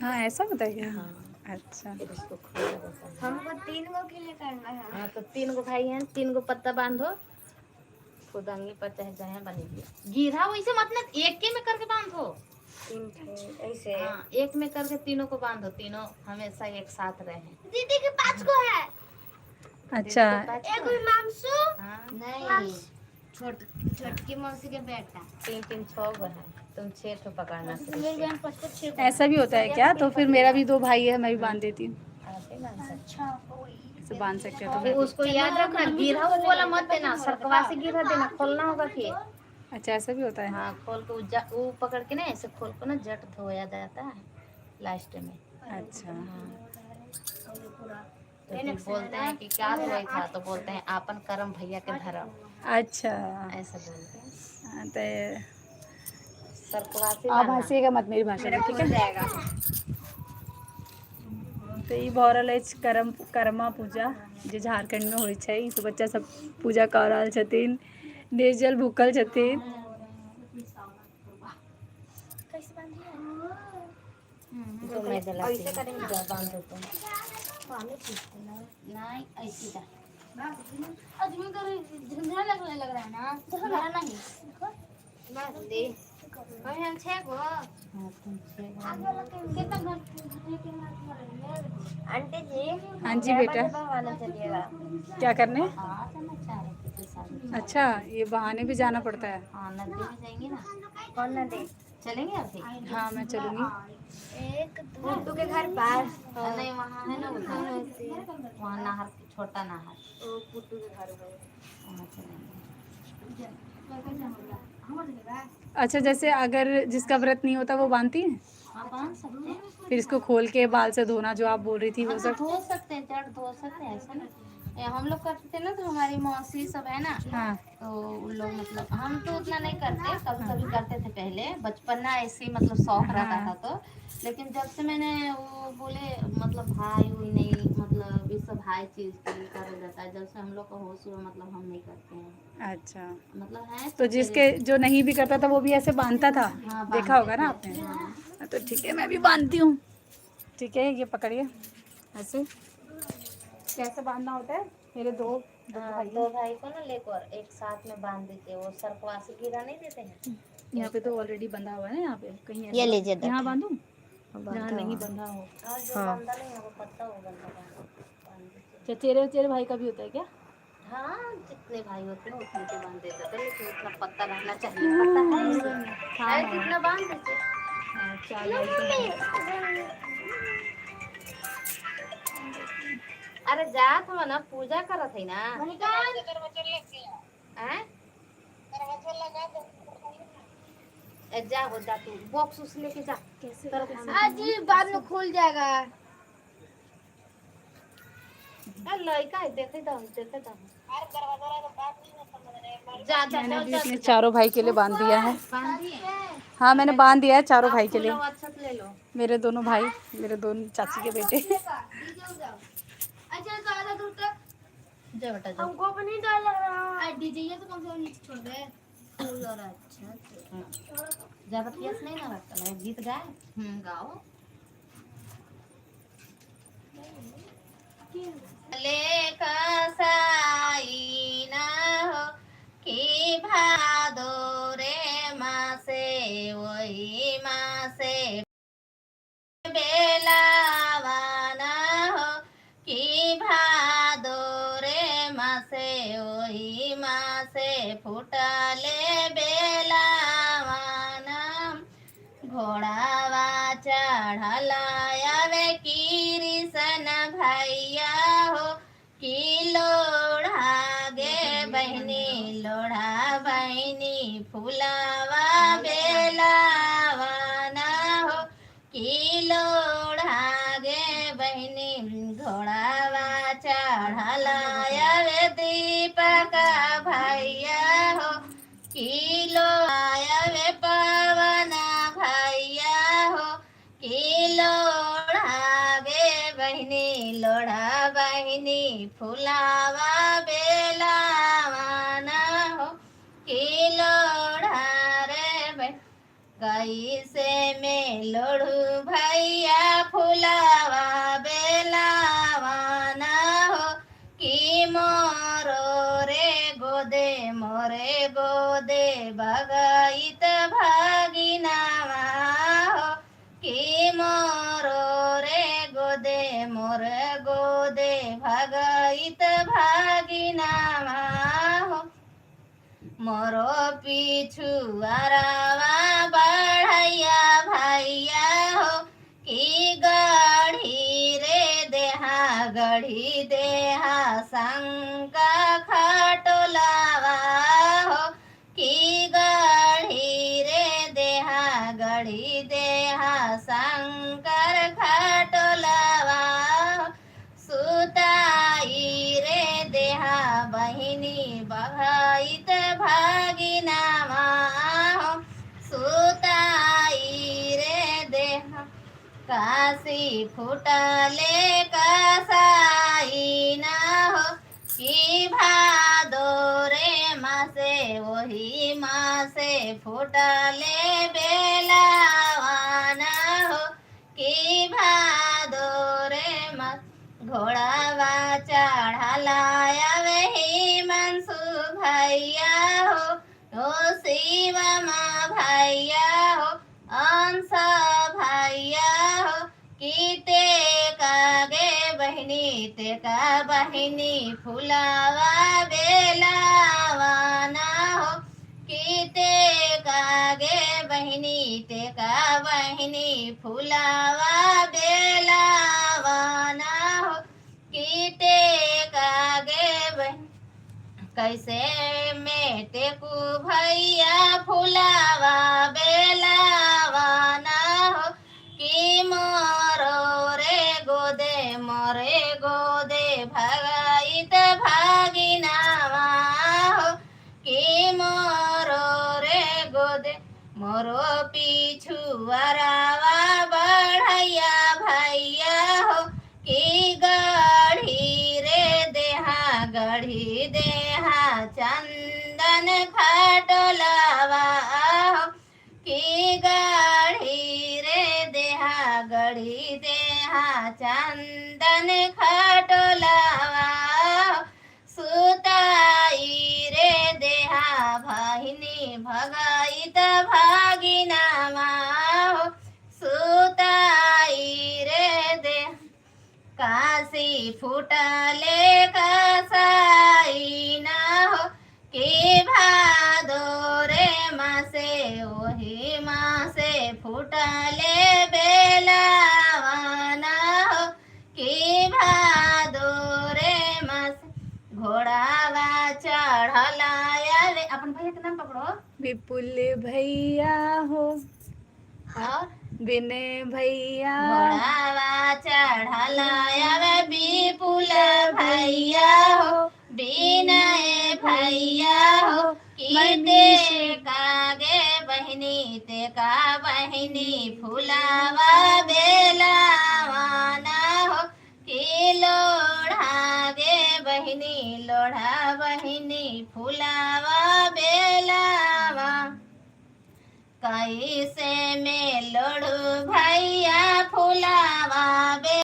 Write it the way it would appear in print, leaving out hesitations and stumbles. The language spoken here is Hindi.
हाँ ऐसा होता है क्या? हाँ, अच्छा। फिर उसको खोला जाता है। हमको 3 गो के लिए करना है। हाँ तो 3 गो भाई हैं, 3 गो पत्ता बांधो, खुदंगी पर चाहे चाहे बनेगी। गिरा वैसे मतलब एक के में करके बांधो। 3 ठे ऐसे। हाँ, एक में करके तीनों को बांधो, तीनों हमेशा एक साथ रहे। दीदी के 5 गो है। अच्छा। एक हिमांशु। हाँ, नहीं, छोटकी मौसी के बेटा। 3 3 6 गो है, तुम 6 ठो पकड़ना फिर मेरी उसके। बहन 5 को 6 गो। ऐसा भी होता है क्या? तो फिर मेरा भी 2 भाई है, मैं भी बांध देती हूँ। ऐसे बांध सकते अच्छा ऐसे बांध सकते हो तो हो। मैं फिर भी। उसको याद रखना, गिरा वो वाला मत देना, सरकवा से गिरा देना, खोलना होगा फिर। अच्छा ऐसा भी होता है। हाँ, खोल के वो पकड़ के ना ऐसे खोल को ना जट धोया जाता है लास्ट में। अच्छा। हाँ, तो फिर बोलते हैं कि क्या धोए था, तो बोलते हैं आपन कर्म भैया के धर्म, अच्छा। ऐसा बोलते हैं। हाँ, तो सरकवा से आप बांधना। हंसीएगा मत मेरी भाषा में, ठीक है? जाएगा। तो ई भऽ रहल अछि कर्मा पूजा जे झारखंड में होइ छै। तो बच्चा सब पूजा कऽ रहल छथिन, निर्जल भूखल छथिन। कैसे बांधिए? तो मैं जलाती ऐसे हूँ, करेंगे। जा बांध देते हैं। पानी पीते ना। नहीं, ऐसी जा। आदमी का झंझा लगने लग रहा है ना। मेरा नहीं। बस दे। और हम 6 गो। हाँ, तुम 6 कितना घर आंटी जी। हाँ जी 4 बेटा। बजे बहाने चलिएगा। क्या करने? आ जाना 4 बजे के साथ। अच्छा, ये बहाने भी जाना पड़ता है। हाँ, नदी में जाएंगे ना। कौन नदी? चलेंगे अभी? हाँ मैं चलूँगी। एक गुड्डू के घर पास। नहीं, वहाँ है ना उधर, वहाँ नहर, छोटा नहर, ओ गुड्डू के घर में। वहाँ चलेंगे। अच्छा, जैसे अगर जिसका व्रत नहीं होता वो बांधती है, हाँ, बांध सकते हैं। फिर इसको खोल के बाल से धोना जो आप बोल रही थी वो हाँ, तो सब? धो सकते हैं, जड़ धो सकते हैं, ऐसा नहीं। हम लोग करते थे ना, तो हमारी मौसी सब है ना, हाँ। तो उन लोग मतलब, हम तो उतना नहीं करते, कभी कभी करते थे पहले, बचपन ना ऐसे ही मतलब शौक रहता था। तो लेकिन जब से मैंने वो बोले मतलब भाई हुई नहीं, मतलब ये सब हाई चीज के लिए करा जाता है, जब से हम लोग का होश हुआ मतलब हम नहीं करते हैं। अच्छा, मतलब है तो जिसके जो नहीं भी करता था वो भी ऐसे बांधता था? हाँ, देखा होगा ना बांधते आपने? थे। हाँ, हाँ, तो ठीक है, मैं भी बांधती हूँ। ठीक है, ये पकड़िए ऐसे। कैसे बांधना होता है? मेरे दो भाई दो भाई को ना लेकर एक साथ में बांध देते, वो सरकवा से गिरा नहीं देते हैं। यहाँ पे तो ऑलरेडी बंधा हुआ है ना, यहाँ पे कहीं ये ऐसे लीजिए यहाँ दत्ता। बांधूँ जहाँ नहीं बंधा हो? और जो हाँ। बंदा नहीं है वो पत्ता वो बंदा बांध देते। अच्छा, तेरे तेरे भाई का भी होता है क्या? हाँ, जितने भाई होते हैं उतने को बांध देते थे, लेकिन उतना पत्ता रहना चाहिए, पत्ता है इसमें। हाँ है तो हाँ इतना बांध दीजिए। हाँ, 4 भाई तो हैं। अरे जात हम ना पूजा करत है ना। हैं? जा हो जा, तू बॉक्स उस लेके जा। कैसे आज ही बाद में खुल जाएगा। लड़का है, देखे दम जा जा मैंने जा भी जा अपने जा। चारों भाई के लिए बांध दिया है। बांध दिए? हाँ मैंने बांध दिया है चारों भाई के फूल लिए। और अक्षत ले लो। मेरे दोनों भाई, मेरे दोनों चाची के बेटे। अच्छा तो आधा दूर तक जा बेटा जा। हमको भी नहीं डर लग रहा। डीजे ये तो कम से कम नीचे छोड़ दे। फूल और अच्छा ज्यादा प्यास नहीं ना लगता है, गीत गाए। गाओ। लेखा साई ना हो कि भादो रे मासे वही मासे बेलावाना हो कि भादो रे मासे वही मासे फुटले बेलावाना घोड़ावा चढ़लायावे कृष्ण भैया हो कि लोढ़ा गे बहनी लोढ़ा बहनी फुलावा बेलावा ना हो कि लोढ़ा गे बहनी घोड़ावा चढ़लायावे दीपक भैया हो कि लोढ़ायावे पवना भैया हो कि लोढ़ा गे बहनी लोढ़ा बहनी फुलावा बेलावा ना हो कि लोढ़ा रे कैसे में लोढ़ू भैया फुलावा बेलावा न हो कि मोरो रे गोदे मोरे गोदे भगइत भागिनावा हो कि मोरो रे गोदे मोर गोदे भगइत भागिनावा हो मोरो पीछू अरावा बढ़ैया भैया हो कि गढ़ी रे देहा गढ़ी देहा शंका खटोलावा हो कि गढ़ी रे देहा गढ़ी देहा शंकर खटोलावा हो सुताई रे देहा बहिनी बहाइत भागिनावा हो सुताई रे देहा काशी फुटले कसाई ना हो कि भादो रे मासे वही मासे फुटले बेलावा ना हो कि भादो रे मास घोड़ावा चढ़ालाया वही मनसू भैया हो शिव माँ भैया हो अंश भैया हो कि ते कागे बहिनी ते का बहिनी फुलावा बेलावा ना हो कि ते कागे बहिनी ते का बहिनी फुलावा बेलावा ना हो कि ते कागे बहिनी कैसे मेटे को भैया फुलावा बेलावा ना हो कि मोरो रे गोदे मोरे गोदे भगाइत भागिनावा हो कि मोरो रे गोदे मोरो पीछू अरावा बढ़ैया भैया हो कि गढ़ी रे देहा गढ़ी देहा चंदन खटोलावा हो कि गढ़ी रे देहा गढ़ी देहा चंदन खटोलावा हो सुताई रे देहा बहिनी भगाइत भागिनावा हो सुताई रे देहा काशी फुटले कसाई ना हो कि भादो रे मासे वही मासे फुटले बेलावा ना हो कि भादो रे मासे घोड़ावा चढ़लाया रे अपन भैया के नाम पकड़ो विपुल भैया हो और विनय भैया घोड़ावा चढ़लाया वे विपुल भैया हो विनय भैया हो कि ते कागे बहिनी ते का बहिनी फुलावा बेलावा ना हो कि लोढ़ागे बहिनी लोढ़ा बहिनी फुलावा बेलावा कैसे में लोढ़ू भैया फुलावा